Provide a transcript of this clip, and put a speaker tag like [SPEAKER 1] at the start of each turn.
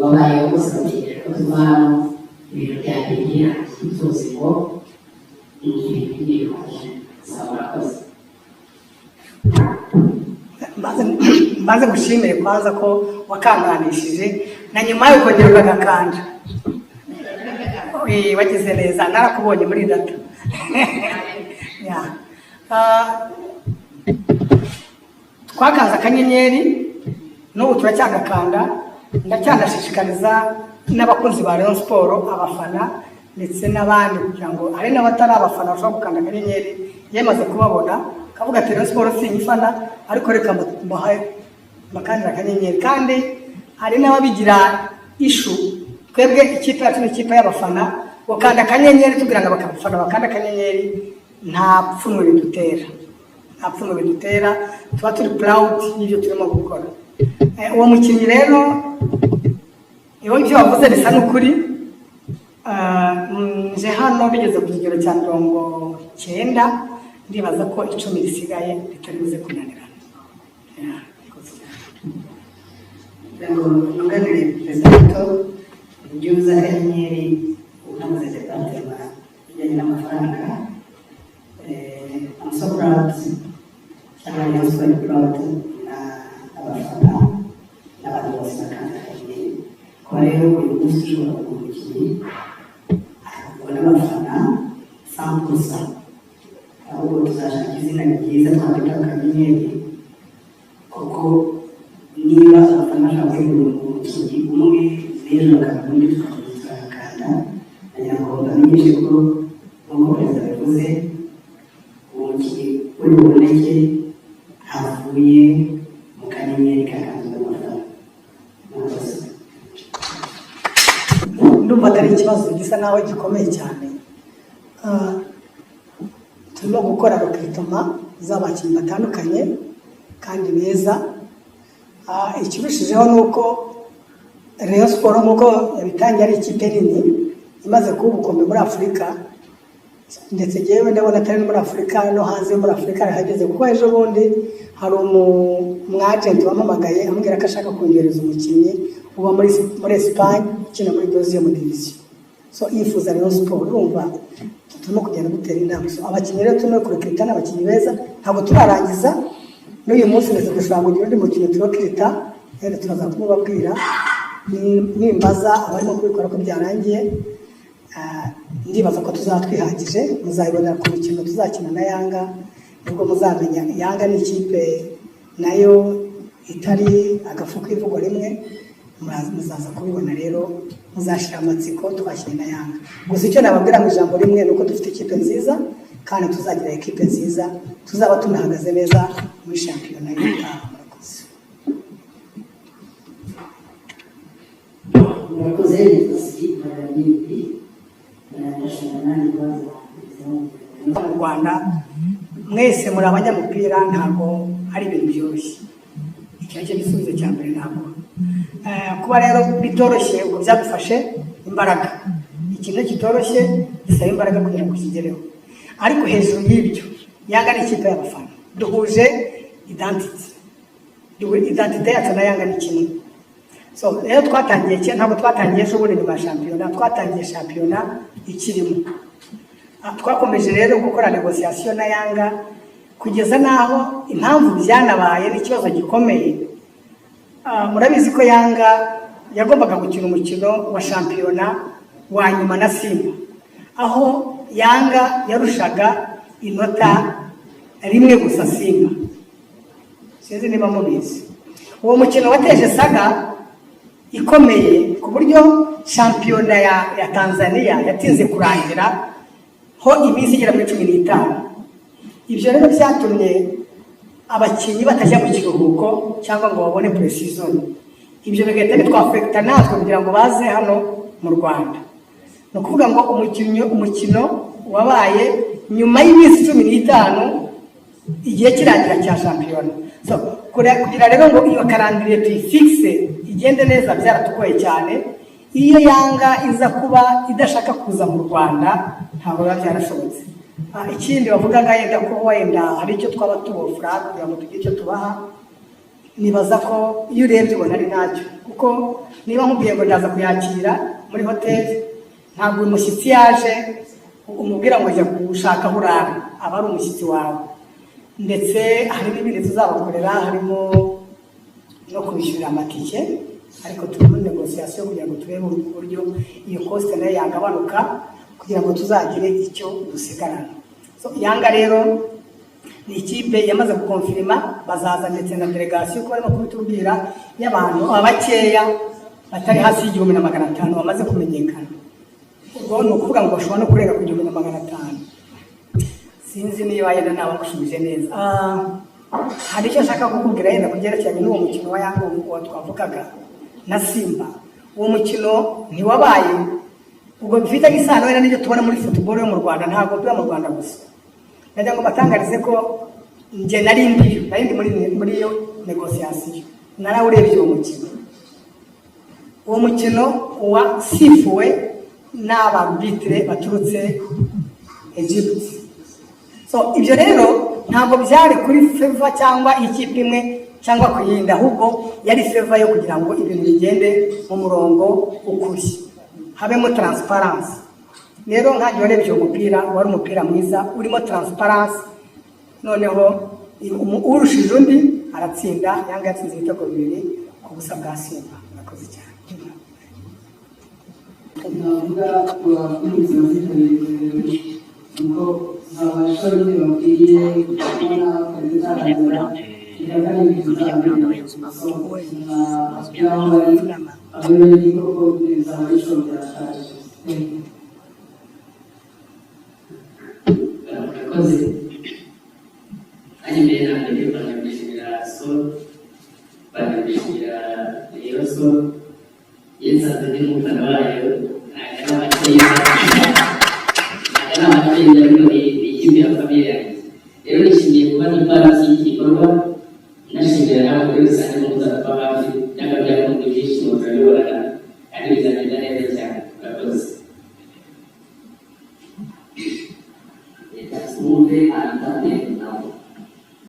[SPEAKER 1] wabaye bose bategereje ko tuva hano ibintu byabigira tuzi ngo ibintu bikomeje saba murakoze.
[SPEAKER 2] Maze gushimire kwanza ko wakanganishije na nyuma yo kongera ugakanda wagize neza narakubonye muri data. Twakanze akanyenyeri n'ubu turacyagakanda. Ndacyanashishikariza n'abakunzi ba Rayon Sport, abafana ndetse n'abandi kugira ngo hari n'abatari abafana bashobora gukanda akanyenyeri yemaze kubabona kavuga ati Rayon Sport sinyifana ariko reka mbahaye bakandira akanyenyeri. Kandi hari n'ababigira ishu, twebwe ikipe yacu n'ikipe y'abafana bakanda akanyenyeri tugira ngo bakabafana bakanda akanyenyeri, nta pfunwe bidutera, tuba turi proud y'ibyo turimo gukora. Uwo mukinnyi rero ibyo wavuze bisa n'ukuri. Nje hano bigeze ku kigero cya 90, ndibaza ko 10 risigaye ritari buze kunanirana.
[SPEAKER 1] Nunganire Perezida ubyuza akanyenyeri unamaze departema ijyanye n'amafaranga. I'm so proud cyangwa I'm so proud abafana n'abantu bose bakanda akanyenyeri. Kuba rero uyu munsi ushobora kuba umukinnyi akabona abafana 100%, ahubwo tuzashaka izina ryiza twandika akanyenyeri, kuko niba abafana bashaka kwegura umukinnyi umwe rero bakamundi tukakanda kugira ngo bamenyeshe ko nk'uko Perezida yavuze umukinnyi uri buboneke havuye mu kanyenyeri kakanzwe n'amafaranga.
[SPEAKER 2] Ndumva atari ikibazo gisa naho gikomeye cyane. Turimo gukora recruitment z'abakinnyi batandukanye kandi beza. Ikibishijeho nuko Rayon Sport nk'uko yabitangiye ari ikipe nini imaze kuba ubukombe muri Afurika, ndetse yewe ndabona atari muri Afurika no hanze muri Afurika hageze, kuko ejo bundi hari umwagenti wamamagaye ambwira ko ashaka kongereza umukinnyi uba muri Espagne ukina muri deuxième division. So yifuza Rayon Sport, urumva turimo kugenda dutera intambwe. So abakinnyi rero turimo kurekrita n'abakinnyi beza, ntabwo turarangiza n'uyu munsi, ndetse dushobora kugira undi mukino turekrita, rero turaza kumubabwira nimbaza abarimo kubikora ko byarangiye. Ndibaza ko tuzatwihagije, muzayibonera ku mikino tuzakina na Yanga, nubwo muzamenya Yanga ni ikipe nayo itari agafu k'ivugo rimwe, muzaza kubibona rero muzashira amatsiko twakina na Yanga. Gusa icyo nababwira mu ijambo rimwe nuko dufite ikipe nziza kandi tuzagira ikipe nziza, tuzaba tunahagaze neza muri shampiyona y'itaha.
[SPEAKER 1] Murakoze
[SPEAKER 2] mu Rwanda mwese muri abanyamupira, ntabwo ari ibintu byoroshye. Icyo cyo gisubizo cya mbere ntabwo kuba rero bitoroshye, ubwo byagufashe imbaraga. Ikintu kitoroshye gisaba imbaraga kugira ngo kigereho, ariko hejuru y'ibyo Yanga ni ikipe y'abafana, duhuje identity yacu na Yanga ni kimwe. So rero twatangiye ntabwo twatangiye ejo bundi nyuma ya shampiyona, twatangiye shampiyona ikirimo. Twakomeje rero gukora negociation na Yanga kugeza naho impamvu byanabaye n'ikibazo gikomeye. Murabizi ko Yanga yagombaga gukina umukino wa shampiyona wa nyuma na Simba, aho Yanga yarushaga inota rimwe gusa Simba. Sinzi niba mubizi. Uwo mukino wateje saga ikomeye ku buryo shampiyona ya Tanzania yatinze kurangira ho iminsi igera muri 15. Ibyo rero byatumye abakinnyi batajya mu kiruhuko cyangwa ngo babone pre-season. Ibyo bigahita bitwafekta natwe kugira ngo baze hano mu Rwanda. No kuvuga ngo umukino wabaye nyuma y'iminsi 15 igihe kirangira cya shampiyona. So kugira rero ngo iyo karandire tuyifixe igende neza byaratugoye cyane. Iyo Yanga iza kuba idashaka kuza mu Rwanda ntabwo byarashobotse. Ikindi bavugaga yenda ko wenda hari icyo twaba tubofra kugira ngo tugire icyo tubaha, nibaza ko iyo urebye ubona ari ntacyo, kuko niba nkubwiye ngo ndaza kuyakira muri hoteli, ntabwo uyu mushyitsi yaje umubwira ngo jya gushaka aho urara, aba ari umushyitsi wawe. Ndetse hari n'ibindi tuzabakorera, harimo no kubishyurira amatike, ariko turi muri negosiyasiyo kugira ngo turebe uburyo iyo kosite nayo yagabanuka kugira ngo tuzagire icyo dusigarana. So Yanga rero ni ikipe yamaze gukonfirima, bazaza ndetse na delegasiyo ko barimo kubitubwira y'abantu abakeya batari hasi y'1,500 bamaze kumenyekana. Ubwo ni ukuvuga ngo bashobora no kurenga ku 1,500. Sinzi niba yenda nabagushubije neza. Hari icyo nshaka kukubwira yenda kugerekeranye n'uwo mukino wa Yanga twavugaga na Simba. Uwo mukino ntiwabaye, ubwo bifite isano wenda n'ibyo tubona muri football yo mu Rwanda, ntabwo biba mu Rwanda gusa. Najya ngo batangarize ko nje nari muri iyo negosiyasiyo, narawurebye uwo mukino. Uwo mukino wasifuwe n'abarbitre baturutse Egypt. So ibyo rero ntabwo byari kuri favor cyangwa ikipe imwe cyangwa kuyinda, ahubwo yari favor yo kugira ngo ibintu bigende mu murongo ukuri, habemo transparency. Rero nkajya warebye umupira, wari umupira mwiza urimo transparency, noneho urushije undi aratsinda. Yanga yatsinze ibitego 2 ku busa bwa Simba. Nakoze cyane.
[SPEAKER 3] Navuga abakunzi bazitabiriye ngo abashoreye bakwiriye kubona kazizahagura iragaragaza abari koko neza abashoreye
[SPEAKER 1] Murakoze. Kandi mbere na mbere banabishimira Sol, banabishimira Rayon Sol, yensanze ndi umufana wayo, ntago n'amatsinda ariko ni ikipe ya famiye yanjye. Rero nishimiye kuba n'imbaraga y'igikorwa, nashimira nawe muri rusange muzapfa hafi cyangwa byakunze ibyishimo turabibona kandi bizagenda neza cyane. Murakoze. Umve